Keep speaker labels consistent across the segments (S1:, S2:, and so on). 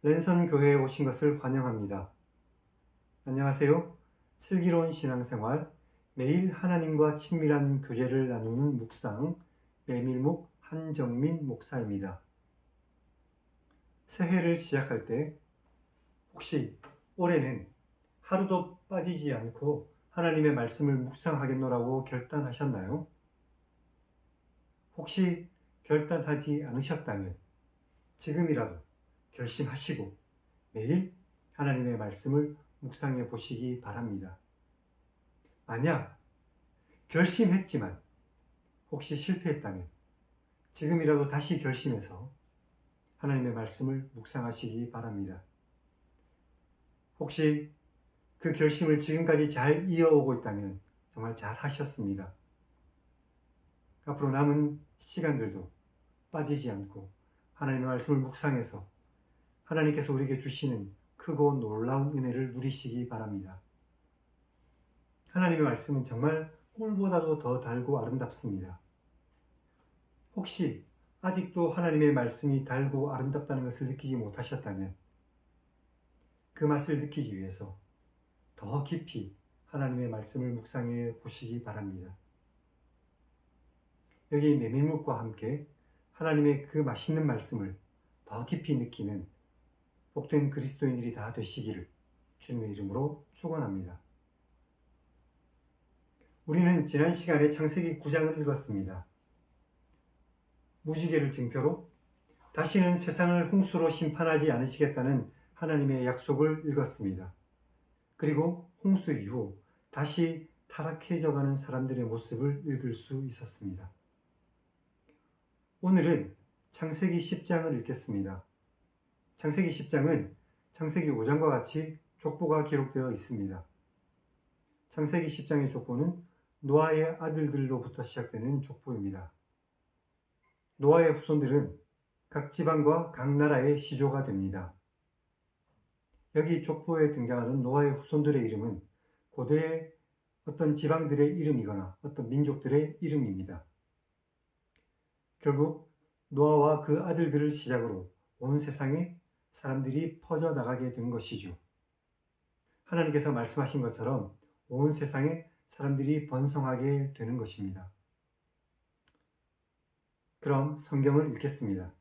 S1: 랜선 교회에 오신 것을 환영합니다. 안녕하세요. 슬기로운 신앙생활, 매일 하나님과 친밀한 교제를 나누는 묵상, 메밀묵 한정민 목사입니다. 새해를 시작할 때 혹시 올해는 하루도 빠지지 않고 하나님의 말씀을 묵상하겠노라고 결단하셨나요? 혹시 결단하지 않으셨다면 지금이라도 결심하시고 매일 하나님의 말씀을 묵상해 보시기 바랍니다. 만약 결심했지만 혹시 실패했다면 지금이라도 다시 결심해서 하나님의 말씀을 묵상하시기 바랍니다. 혹시 그 결심을 지금까지 잘 이어오고 있다면 정말 잘 하셨습니다. 앞으로 남은 시간들도 빠지지 않고 하나님의 말씀을 묵상해서 하나님께서 우리에게 주시는 크고 놀라운 은혜를 누리시기 바랍니다. 하나님의 말씀은 정말 꿀보다도 더 달고 아름답습니다. 혹시 아직도 하나님의 말씀이 달고 아름답다는 것을 느끼지 못하셨다면 그 맛을 느끼기 위해서 더 깊이 하나님의 말씀을 묵상해 보시기 바랍니다. 여기 메밀묵과 함께 하나님의 그 맛있는 말씀을 더 깊이 느끼는 복된 그리스도인들이 다 되시기를 주님의 이름으로 축원합니다. 우리는 지난 시간에 창세기 9장을 읽었습니다. 무지개를 징표로 다시는 세상을 홍수로 심판하지 않으시겠다는 하나님의 약속을 읽었습니다. 그리고 홍수 이후 다시 타락해져가는 사람들의 모습을 읽을 수 있었습니다. 오늘은 창세기 10장을 읽겠습니다. 창세기 10장은 창세기 5장과 같이 족보가 기록되어 있습니다. 창세기 10장의 족보는 노아의 아들들로부터 시작되는 족보입니다. 노아의 후손들은 각 지방과 각 나라의 시조가 됩니다. 여기 족보에 등장하는 노아의 후손들의 이름은 고대의 어떤 지방들의 이름이거나 어떤 민족들의 이름입니다. 결국 노아와 그 아들들을 시작으로 온 세상에 사람들이 퍼져나가게 된 것이죠. 하나님께서 말씀하신 것처럼 온 세상에 사람들이 번성하게 되는 것입니다. 그럼 성경을 읽겠습니다.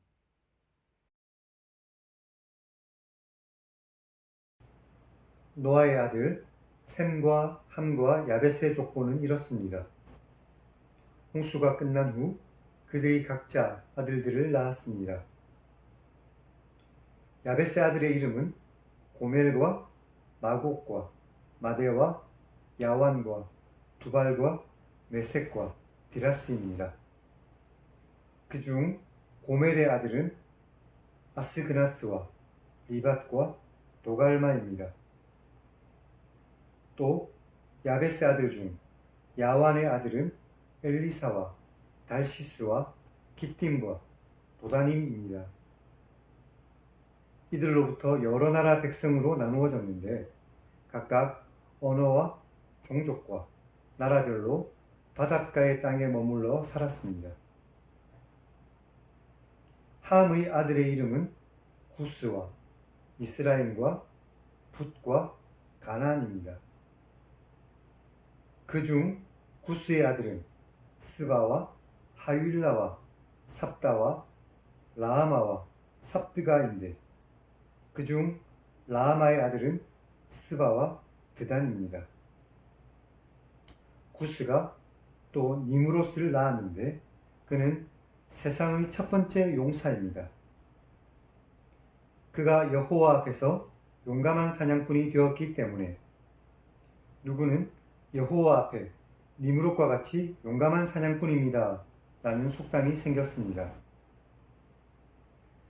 S1: 노아의 아들 셈과 함과 야벳의 족보는 이렇습니다. 홍수가 끝난 후 그들이 각자 아들들을 낳았습니다. 야벳의 아들의 이름은 고멜과 마곡과 마대와 야완과 두발과 메섹과 디라스입니다. 그중 고멜의 아들은 아스그나스와 리밧과 도갈마입니다. 또 야벳의 아들 중 야완의 아들은 엘리사와 달시스와 기띔과 도다님입니다. 이들로부터 여러 나라 백성으로 나누어졌는데 각각 언어와 종족과 나라별로 바닷가의 땅에 머물러 살았습니다. 함의 아들의 이름은 구스와 미스라임과 붓과 가나안입니다. 그중 구스의 아들은 스바와 하윌라와 삽다와 라하마와 삽드가인데 그중 라하마의 아들은 스바와 드단입니다. 구스가 또 니무로스를 낳았는데 그는 세상의 첫 번째 용사입니다. 그가 여호와 앞에서 용감한 사냥꾼이 되었기 때문에 누구는 여호와 앞에 니무롯과 같이 용감한 사냥꾼입니다 라는 속담이 생겼습니다.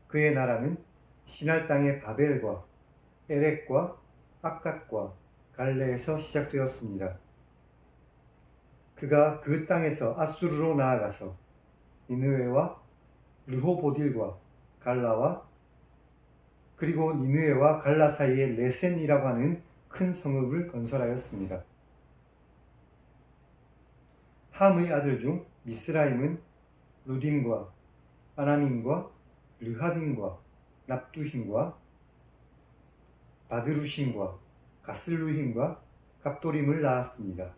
S1: 그의 나라는 시날 땅의 바벨과 에렉과 악갓과 갈레에서 시작되었습니다. 그가 그 땅에서 아수르로 나아가서 니느웨와 르호보딜과 갈라와 그리고 니느웨와 갈라 사이에 레센이라고 하는 큰 성읍을 건설하였습니다. 함의 아들 중 미스라임은 루딘과 아나밈과 르하빔과 납두힘과 바드루심과 가슬루힘과 갑도림을 낳았습니다.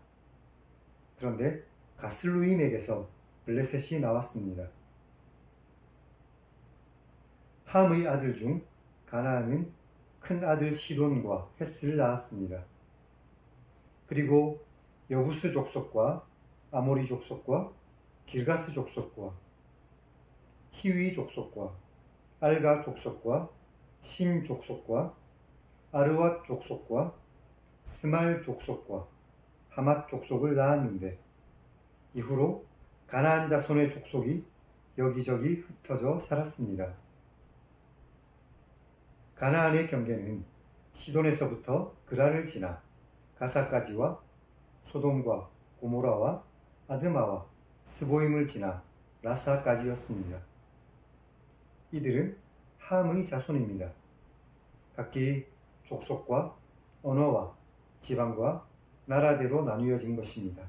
S1: 그런데 가슬루힘에게서 블레셋이 나왔습니다. 함의 아들 중 가나안은 큰 아들 시돈과 헷을 낳았습니다. 그리고 여부스 족속과 아모리 족속과 길가스 족속과 히위 족속과 알가 족속과 심 족속과 아르왓 족속과 스말 족속과 하맛 족속을 낳았는데 이후로 가나안 자손의 족속이 여기저기 흩어져 살았습니다. 가나안의 경계는 시돈에서부터 그라를 지나 가사까지와 소돔과 고모라와 아드마와 스보임을 지나 라사까지였습니다. 이들은 함의 자손입니다. 각기 족속과 언어와 지방과 나라대로 나누어진 것입니다.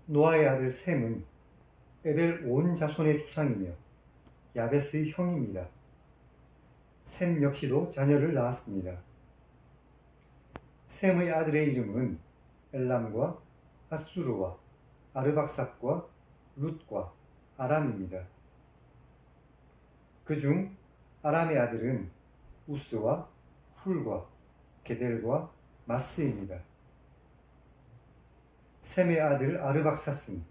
S1: 노아의 아들 셈은 에벨 온 자손의 조상이며 야베스의 형입니다. 셈 역시도 자녀를 낳았습니다. 셈의 아들의 이름은 엘람과 아수르와 아르박삭과 룻과 아람입니다. 그중 아람의 아들은 우스와 훌과 게델과 마스입니다. 셈의 아들 아르박삭은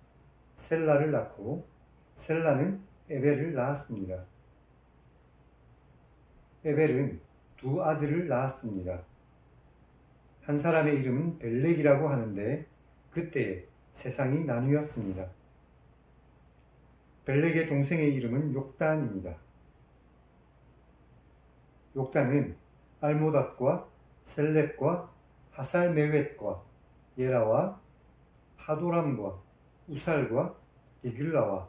S1: 셀라를 낳고 셀라는 에벨을 낳았습니다. 에벨은 두 아들을 낳았습니다. 한 사람의 이름은 벨렉이라고 하는데 그때에 세상이 나뉘었습니다. 벨렉의 동생의 이름은 욕단입니다. 욕단은 알모닷과 셀렙과 하살메웻과 예라와 하도람과 우살과 디글라와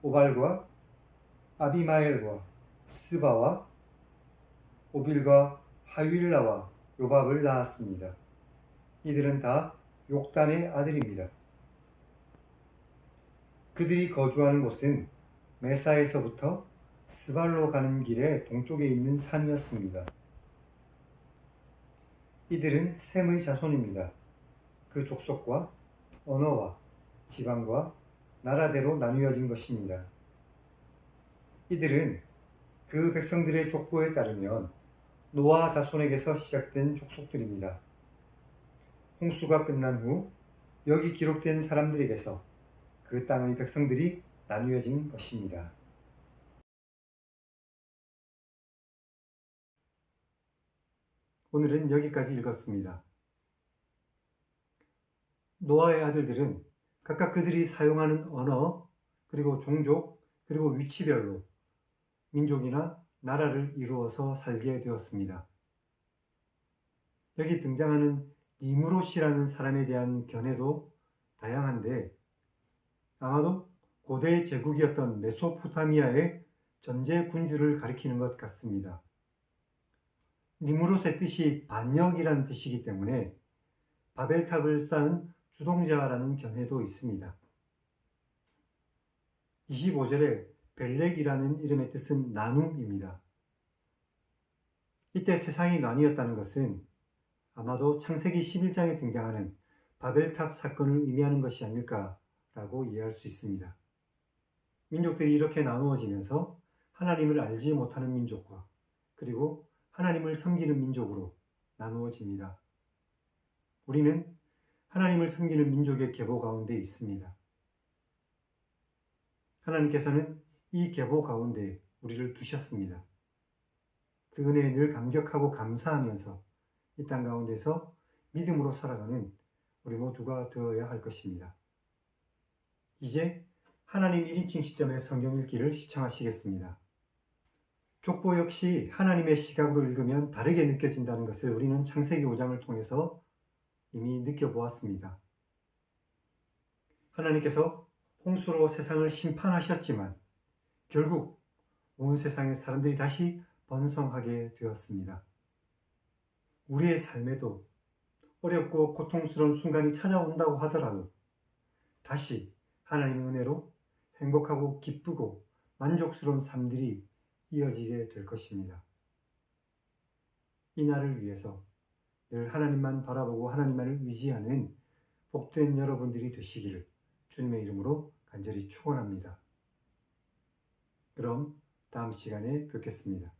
S1: 오발과 아비마엘과 스바와 오빌과 하윌라와 요밥을 낳았습니다. 이들은 다 욕단의 아들입니다. 그들이 거주하는 곳은 메사에서부터 스발로 가는 길의 동쪽에 있는 산이었습니다. 이들은 셈의 자손입니다. 그 족속과 언어와 지방과 나라대로 나누어진 것입니다. 이들은 그 백성들의 족보에 따르면 노아 자손에게서 시작된 족속들입니다. 홍수가 끝난 후 여기 기록된 사람들에게서 그 땅의 백성들이 나누어진 것입니다. 오늘은 여기까지 읽었습니다. 노아의 아들들은 각각 그들이 사용하는 언어, 그리고 종족, 그리고 위치별로 민족이나 나라를 이루어서 살게 되었습니다. 여기 등장하는 니므롯이라는 사람에 대한 견해도 다양한데 아마도 고대 제국이었던 메소포타미아의 전제 군주를 가리키는 것 같습니다. 니므롯의 뜻이 반역이라는 뜻이기 때문에 바벨탑을 쌓은 주동자라는 견해도 있습니다. 25절에 벨렉이라는 이름의 뜻은 나눔입니다. 이때 세상이 나뉘었다는 것은 아마도 창세기 11장에 등장하는 바벨탑 사건을 의미하는 것이 아닐까라고 이해할 수 있습니다. 민족들이 이렇게 나누어지면서 하나님을 알지 못하는 민족과 그리고 하나님을 섬기는 민족으로 나누어집니다. 우리는 하나님을 섬기는 민족의 계보 가운데 있습니다. 하나님께서는 이 계보 가운데 우리를 두셨습니다. 그 은혜에 늘 감격하고 감사하면서 이 땅 가운데서 믿음으로 살아가는 우리 모두가 되어야 할 것입니다. 이제 하나님 1인칭 시점의 성경 읽기를 시청하시겠습니다. 족보 역시 하나님의 시각으로 읽으면 다르게 느껴진다는 것을 우리는 창세기 5장을 통해서 이미 느껴보았습니다. 하나님께서 홍수로 세상을 심판하셨지만 결국 온 세상의 사람들이 다시 번성하게 되었습니다. 우리의 삶에도 어렵고 고통스러운 순간이 찾아온다고 하더라도 다시 하나님의 은혜로 행복하고 기쁘고 만족스러운 삶들이 이어지게 될 것입니다. 이 날을 위해서 늘 하나님만 바라보고 하나님만을 의지하는 복된 여러분들이 되시기를 주님의 이름으로 간절히 축원합니다. 그럼 다음 시간에 뵙겠습니다.